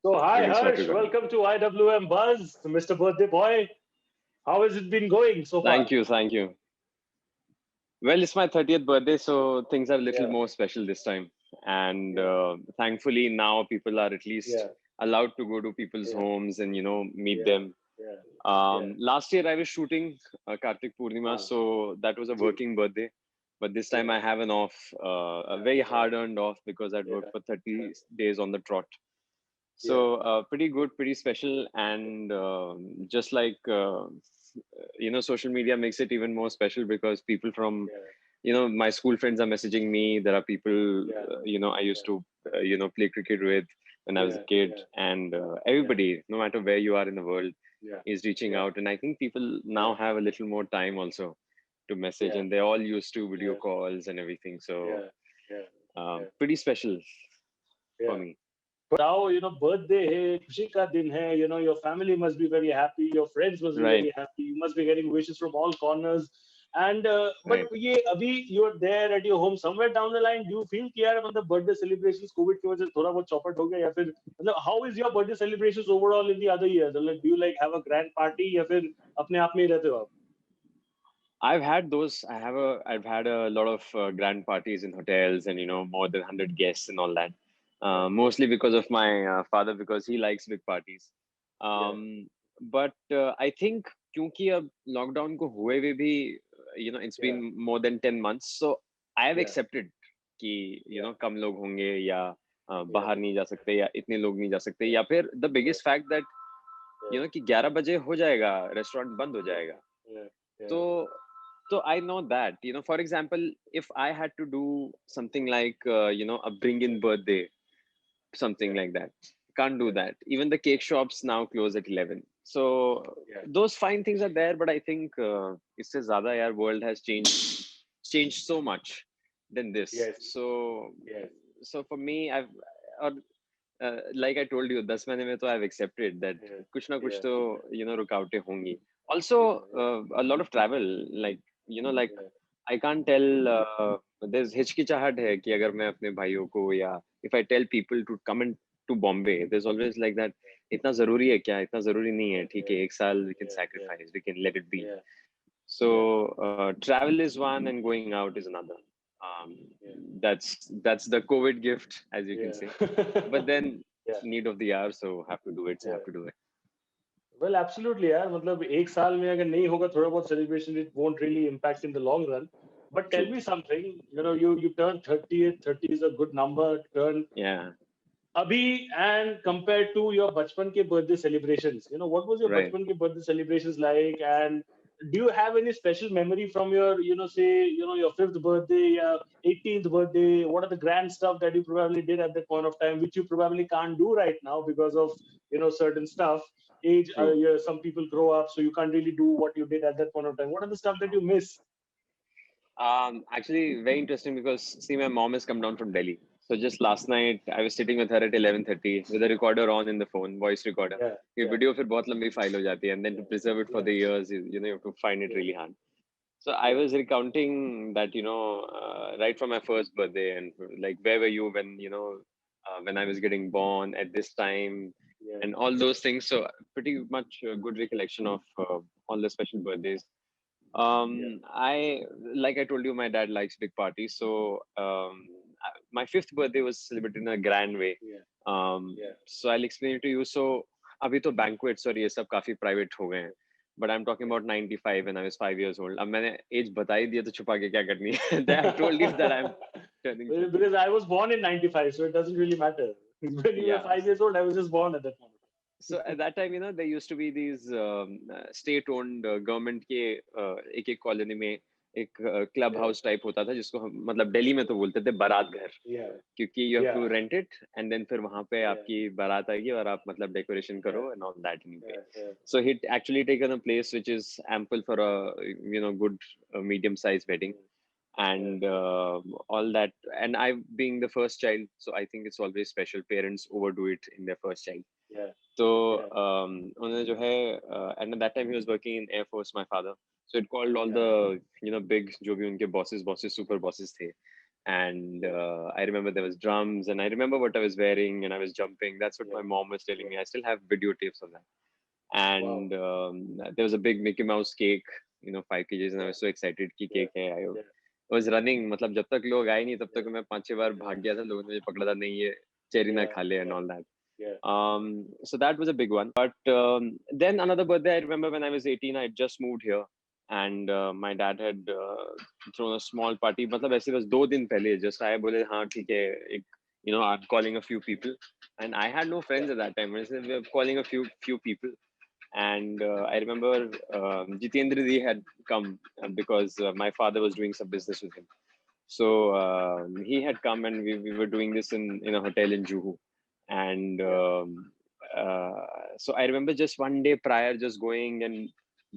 So, hi Greetings to Harsh, everybody. welcome to IWMBuzz, Mr. Birthday Boy. How has it been going so far? Thank you, thank you. Well, it's my 30th birthday, so things are a little Yeah, more special this time. And yeah, thankfully, now people are at least yeah, allowed to go to people's yeah, homes and meet yeah, them. yeah, yeah. Last year I was shooting Kartik Purnima, Ah, so that was a gee, working birthday. But this time yeah, I have an off, a very yeah, hard-earned off because I'd yeah, worked for yeah, 30 days on the trot. yeah, So pretty good, pretty special, and just like social media makes it even more special because people from yeah, my school friends are messaging me. There are people yeah, I used yeah, to play cricket with when I was a yeah, kid, yeah, and yeah, everybody, no matter where you are in the world, yeah, is reaching yeah, out. And I think people yeah, now have a little more time also to message, yeah, and they're all used to video yeah, calls and everything. So yeah, yeah, yeah, pretty special for yeah. me. Now, birthday hai, खुशी का दिन hai, your family must be very happy, your friends must be Right, very happy, you must be getting wishes from all corners. And but right. ये अभी you're there at your home somewhere down the line, do you feel कि यार मतलब birthday celebrations COVID की वजह से थोड़ा बहुत चौपट हो गया या फिर मतलब how is your birthday celebrations overall in the other years? Like, do you like have a grand party या फिर अपने आप में ही रहते हो आप? I've had those. I've had a lot of grand parties in hotels, and more than 100 guests and all that. Yeah, Mostly because of my father, because he likes big parties. yeah, But I think क्योंकि अब lockdown को हुए हुए भी it's yeah, been more than 10 months, so I have yeah, accepted कि yeah, कम लोग होंगे या yeah, बाहर नहीं जा सकते या इतने लोग नहीं जा सकते या फिर the yeah, biggest fact that yeah, कि 11 बजे हो जाएगा रेस्टोरेंट बंद हो yeah, जाएगा. yeah, yeah, So, so I know that, for example, if I had to do something like, a bring in birthday, something yeah, like that, can't do yeah, that. Even the cake shops now close at 11. So yeah, those fine things are there, but I think इससे ज़्यादा यार world has changed so much than this. yes, yes, So for me, or like I told you, 10 महीने में तो I've accepted that yeah, कुछ ना कुछ yeah, तो रुकावटें होंगी. Also, yeah, a lot of travel, like like yeah, I can't tell. There's हिचकिचाहट है कि अगर मैं अपने भाइयों को या if I tell people to come in to Bombay, there's always like that. इतना जरूरी है क्या? इतना जरूरी नहीं है. ठीक है, एक साल we can yeah, yeah, sacrifice, we can let it be. yeah, So yeah, travel is one, and going out is another. Um, yeah, that's the COVID gift, as you can yeah, say. But then yeah, need of the hour, so have to do it. So yeah. have to do it. Well, absolutely, यार मतलब एक साल में अगर नहीं होगा थोड़ा बहुत celebration, it won't really impact in the long run. But tell True. me something, you turn 30, 30 is a good number. Turn Yeah. अभी and compared to your बचपन के birthday celebrations, what was your Right. बचपन के birthday celebrations like? And do you have any special memory from your, say, your fifth birthday, 18th birthday? What are the grand stuff that you probably did at that point of time, which you probably can't do right now because of, certain stuff? Age, True. some people grow up, so you can't really do what you did at that point of time. What are the stuff that you miss? Actually, very interesting because see, my mom has come down from Delhi. So just last night, I was sitting with her at 11:30 with a recorder on in the phone, voice recorder. Yeah, ये yeah, video फिर बहुत लंबी file हो जाती है, and then to yeah, preserve it for yeah, the years, you have to find it yeah, really hard. So I yeah, was recounting that, right from my first birthday, and like where were you when when I was getting born at this time, yeah, and all those things. So pretty much a good recollection of all the special birthdays. yeah, I like I told you, my dad likes big parties. So my fifth birthday was celebrated in a grand way. yeah, yeah, So I'll explain it to you. So अभी तो banquets और ये सब काफी private हो गए हैं. But I'm talking about 95 when I was 5 years old. अब मैंने age बता ही दिया तो छुपा के क्या करनी है? I've told you that I'm turning 30. Because I was born in 95, so it doesn't really matter. When you were Yeah. 5 years old, I was just born at that moment. So at that time, there used to be these state-owned government के एक-एक colony में एक club Yeah, house type होता था जिसको हम मतलब दिल्ली में तो बोलते थे बारात घर yeah, क्योंकि you have yeah, to rent it and then फिर वहां पे yeah, आपकी बारात आएगी और आप मतलब डेकोरेशन yeah, करो एंड ऑल दैट इन पे yeah, yeah, so hit actually taken a place which is ample for a good medium sized wedding yeah, and all that. And I being the first child, so I think it's always special. Parents overdo it in their first child. yeah, So yeah, उन्होंने जो है and at that time he was working in Air Force, my father. So it called all yeah, the big जो भी उनके bosses super bosses थे. and I remember there was drums, and I remember what I was wearing, and I was jumping. That's what my mom was telling me. I still have videotapes of that. Wow. And there was a big Mickey Mouse cake, 5 kgs, and I was so excited कि Yeah. cake है. I Yeah. was running, मतलब जब तक लोग आए नहीं तब तक मैं 5-6 बार भाग गया था. लोगों ने मुझे पकड़ा था, नहीं ये चेरी ना Yeah. खा ले and Yeah. all that. Yeah. So that was a big one. But then another birthday, I remember when I was 18, I had just moved here, and my dad had thrown a small party. मतलब ऐसे बस 2 दिन पहले just आए, बोले हाँ ठीक है, एक, I'm calling a few people, and I had no friends at that time. I said we're calling a few people, and I remember Jitendra Ji had come because my father was doing some business with him. So he had come, and we were doing this in a hotel in Juhu. And Yeah. so I remember just one day prior, just going and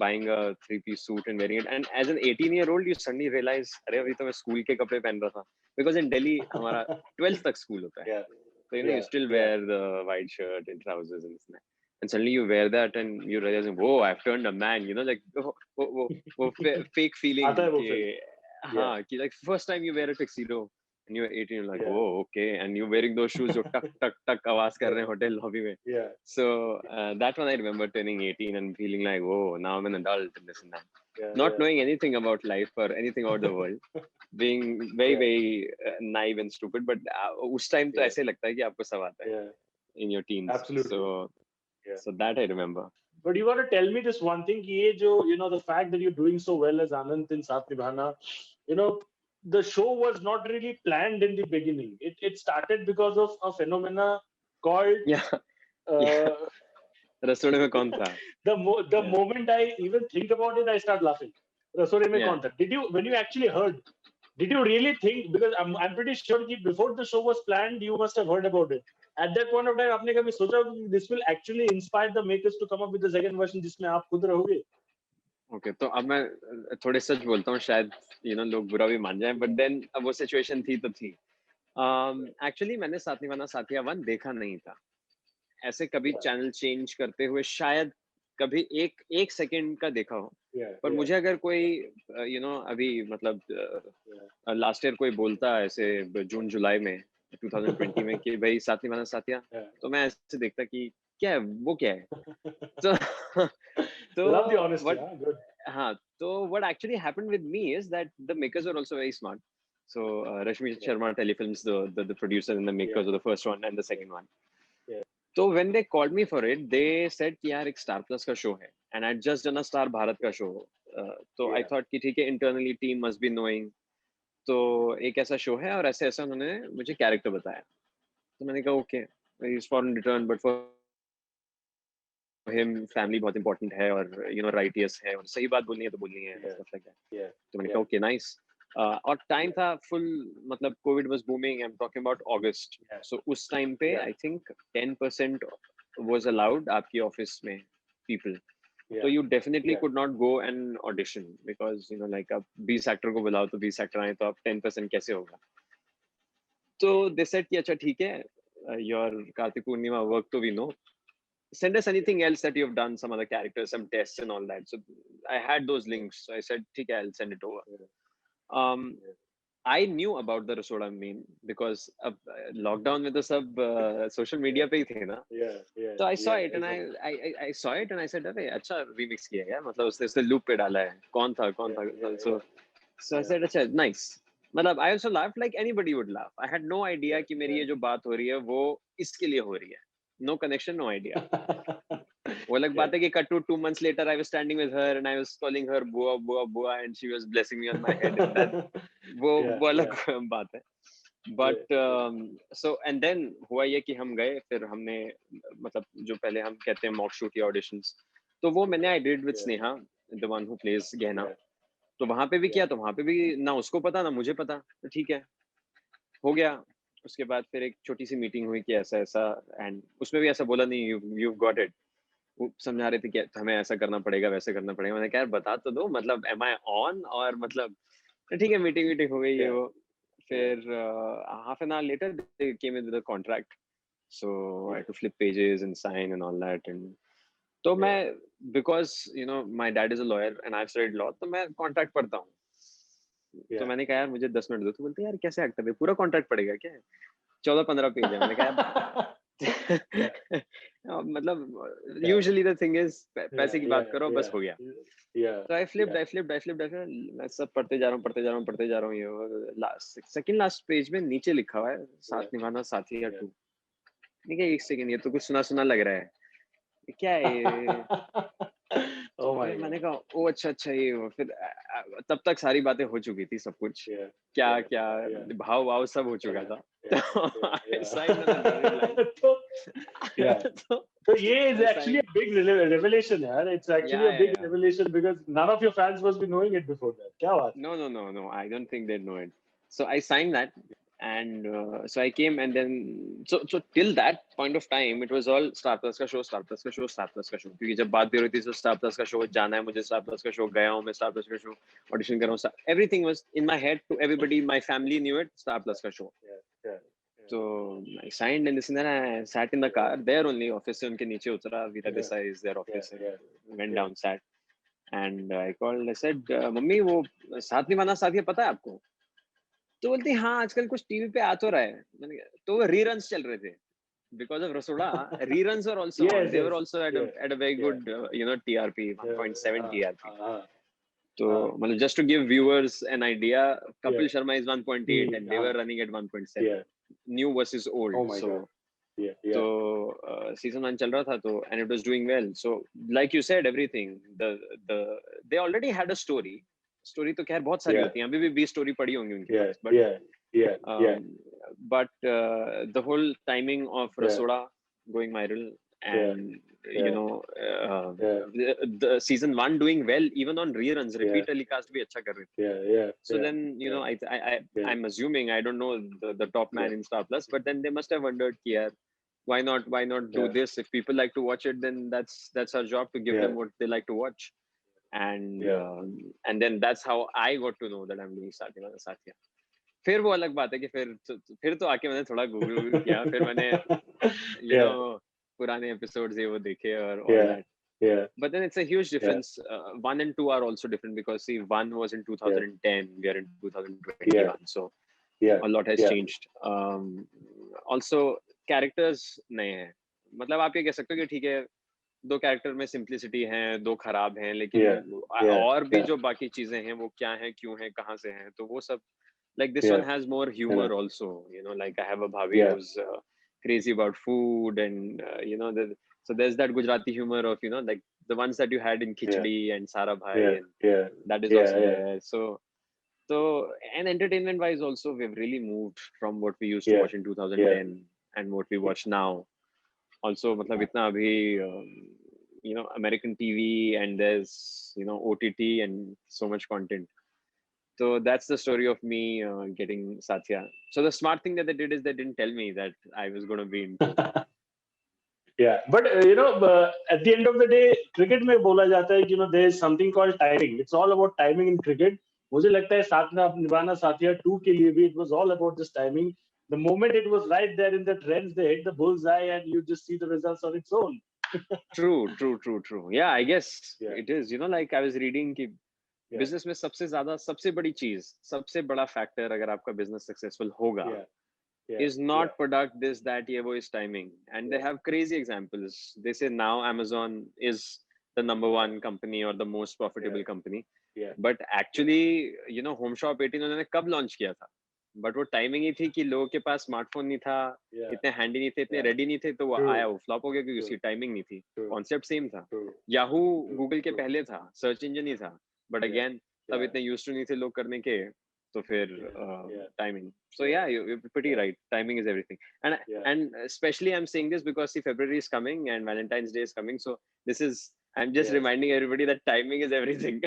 buying a 3-piece suit and wearing it. And as an 18-year-old, you suddenly realize, अरे अभी तो मैं school के कपड़े पहन रहा था. Because in Delhi, हमारा 12th तक school होता है. Yeah. So you Yeah. still Yeah. wear the white shirt and trousers and stuff. And suddenly you wear that and you realize, whoa, I've turned a man. Like fake feeling आता है वो कि फिर. Yeah. हाँ, कि like first time you wear a tuxedo and you're 18, you're like, Yeah. oh, okay, and you're wearing those shoes जो टक टक टक आवाज कर रहे हैं hotel lobby में. Yeah. So that one I remember turning 18 and feeling like, oh, now I'm an adult and this and that. Yeah. Not Yeah. knowing anything about life or anything about the world, being very Yeah. very naive and stupid. But उस time तो Yeah. ऐसे लगता है कि आपको सब आता है Yeah. in your teens. Absolutely. So Yeah. so that I remember. But you want to tell me this one thing, कि ये जो, the fact that you're doing so well as Anand in Saath Nibhana, the show was not really planned in the beginning. It started because of a phenomena called Yeah, yeah. uh, रसोड़े में कौन था? the Yeah. moment I even think about it, I start laughing. Rasode Mein Yeah. Kaun Tha. When you actually heard, did you really think? Because I'm pretty sure that before the show was planned, you must have heard about it. At that point of time, आपने कभी सोचा कि this will actually inspire the makers to come up with the second version जिसमें आप खुद रहोगे? Okay, तो अब मैं थोड़े सच बोलता हूँ, शायद लोग बुरा भी मान जाएं, but then अब वो situation थी तो थी. Actually मैंने साथ निभाना साथिया 1 देखा नहीं था. ऐसे कभी चैनल चेंज करते हुए शायद कभी एक सेकंड का देखा हो. पर मुझे अगर कोई अभी मतलब लास्ट ईयर कोई बोलता है ऐसे जून जुलाई में 2020 में कि भाई साथ निभाना साथिया, तो मैं ऐसे देखता कि क्या है वो, क्या है. तो Love the तो honesty. what Good. हाँ, तो what actually happened with me is that the makers were also very smart. So Rashmi Sharma Telefilms, the producer and the makers of the first one and the second one. So when they called me for it, they said कि यार एक Star Plus का show है, and I'd just done a Star Bharat का show. तो I thought कि ठीक है, internally team must be knowing. तो एक ऐसा show है और ऐसे ऐसा उन्होंने मुझे character बताया. तो मैंने कहा okay, he's foreign return, but for him family बहुत important है और righteous है और सही बात बोलनी है तो बोलनी है, stuff like that. तो मैंने कहा okay, nice. और टाइम था फुल, मतलब covid was booming. I am talking about August. So उस टाइम पे आई थिंक 10% वाज अलाउड आपकी ऑफिस में पीपल. तो you definitely could not go and audition because like आप 20 एक्टर को बुलाओ तो 20 एक्टर आए तो आप 10% कैसे होगा. तो दे सेड कि अच्छा ठीक है, योर कार्तिक पूर्णिमा वर्क तो we know, send us anything else that you've done, some other characters, some tests and all that. So I had those links, so I said ठीक है, I'll send it over. I knew about the Rasode meme because lockdown में तो सब social media पे ही थे ना. So I saw it and I saw it and I said अरे अच्छा remix किया है, मतलब उसने loop पे डाला है, कौन था. So I said अच्छा nice. मतलब I also laughed like anybody would laugh. I had no idea कि मेरी ये जो बात हो रही है वो इसके लिए हो रही है. No connection, no idea. वो अलग बात है कि cut to 2 months later I was standing with her and I was calling her बुआ बुआ बुआ and she was blessing me on my head and that वो अलग बात है. But so and then हुआ ये कि हम गए, फिर हमने मतलब जो पहले हम कहते हैं mock shoot या auditions, तो वो मैंने I did with Sneha, the one who plays गहना. तो वहाँ पे भी किया, तो वहाँ पे भी ना उसको पता ना मुझे पता, तो ठीक है हो गया. उसके बाद फिर एक छोटी सी मीटिंग हुई कि ऐसा ऐसा, एंड उसमें भी ऐसा बोला नहीं यू गॉट इट. वो समझा रहे थे कि हमें ऐसा करना पड़ेगा वैसे करना पड़ेगा. मैंने कहा यार बता तो दो, मतलब एम आई ऑन, और मतलब ठीक है मीटिंग हो गई ये वो. फिर half an hour later they came in with a contract, so I had to flip pages and sign and all that. And तो मैं because my dad is a lawyer and I have studied law, तो मैं contract पढ़ता हूँ. तो मैंने कहा यार मुझे 10 मिनट दो, तो बोलते यार कैसे एक्टर है, पूरा कॉन्ट्रैक्ट पड़ेगा क्या, 14-15 पेज है। मैंने कहा मतलब यूजुअली द थिंग इज पैसे की बात करो बस हो गया। तो आई फ्लिप्ड, मैं सब पढ़ते जा रहा हूँ ये लास्ट सेकंड लास्ट पेज में नीचे लिखा हुआ है साथ निभाना साथिया 2। ठीक है, एक सेकंड, ये तो कुछ सुना सुना लग रहा है, क्या है ये? Oh my फिर मैंने God. कहा ओ अच्छा ये वो। फिर तब तक सारी बातें हो चुकी थी, सब कुछ क्या क्या भाव भाव सब हो चुका था। तो I signed on the dotted line. So ये is I actually a signed. big revelation, यार. It's actually a big revelation because none of your fans must be knowing it before that. क्या बात? No. I don't think they know it. So I signed that, and so I came, and then so till that point of time, it was all Star Plus का show. क्योंकि जब बात भी हो रही थी तो Star Plus का show जाना है मुझे, Star Plus का show गया हूँ मैं, Star Plus का show audition कर रहा हूँ. Everything was in my head. To everybody, my family knew it. Star Plus का show. So I signed, and this and then I sat in the car there only. Office से उनके नीचे उतरा. Veera Desai is their office. Went down, sat, and I called. I said, mummy वो साथ निभाना साथिया पता है आपको? तो बोलती हाँ आजकल कुछ टीवी पे आ तो रहा है। मैंने कहा तो वो रीरन्स चल रहे थे because of Rasoda. Reruns were also on. They were also at a very good TRP, 1.7 TRP. So just to give viewers an idea, Kapil Sharma is 1.8 and they were running at 1.7. New versus old. Oh my God. So season 1 चल रहा था तो, and it was doing well. So like you said, everything they already had a story. Story तो खैर बहुत सारी होती हैं, अभी भी 20 story पड़ी होंगी उनके पास, but the whole timing of Rasoda going viral, and the season 1 doing well even on reruns, repeat telecast भी अच्छा कर रहे थे. So then I'm assuming, I don't know the top man in Star Plus, but then they must have wondered कि यार why not do this? If people like to watch it, then that's our job, to give them what they like to watch. And then that's how I got to know that I'm doing Saath Nibhana Saathiya. फिर वो अलग बात है कि फिर तो आके मैंने थोड़ा गूगल किया, फिर मैंने पुराने एपिसोड्स ये वो देखे और all that. But then it's a huge difference. 1 and 2 are also different because see, 1 was in 2010, we are in 2021, so a lot has changed. Also characters नए हैं, मतलब आप ये कह सकते हो कि ठीक है 2 कैरेक्टर में सिंप्लिसिटी है, 2 खराब हैं, लेकिन और भी जो बाकी चीजें हैं वो क्या है, क्यों है, कहाँ से हैं, तो वो सब like this one has more humor also, like I have a bhabhi who's crazy about food, and so there's that Gujarati humor of like the ones that you had in Khichdi and Sara Bhai, and that is also there. So and entertainment wise also, we've really moved from what we used to watch in 2010 and what we watch now. Also मतलब इतना अभी American TV, and there's OTT and so much content. So that's the story of me getting Saathiya. So the smart thing that they did is they didn't tell me that I was going to be into. But at the end of the day, cricket में बोला जाता है कि there is something called timing. It's all about timing in cricket. मुझे लगता है साथ निभाना साथिया 2 के लिए भी it was all about this timing. The moment it was right there in the trends, they hit the bullseye, and you just see the results on its own. True. Yeah, I guess it is. Like I was reading कि business में सबसे बड़ी चीज, सबसे बड़ा factor अगर आपका business successful होगा is not product, this that ये वो, is timing. And they have crazy examples. They say now Amazon is the number 1 company or the most profitable company, but actually Home Shop 18 उन्होंने कब launch किया था, but वो timing ही थी कि लोगों के पास स्मार्टफोन नहीं था, इतने हैंडी नहीं थे, इतने रेडी नहीं थे, तो वो आया, वो फ्लॉप हो गया क्योंकि उसकी टाइमिंग नहीं थी. कॉन्सेप्ट सेम था. याहू गूगल के पहले था, सर्च इंजन ही था, बट अगेन तब इतने यूज्ड टू नहीं थे लोग करने के, तो फिर timing. So you're pretty right. Timing is everything. And especially I'm saying this because see, February is coming and Valentine's Day is coming. So I'm just reminding everybody that timing is everything.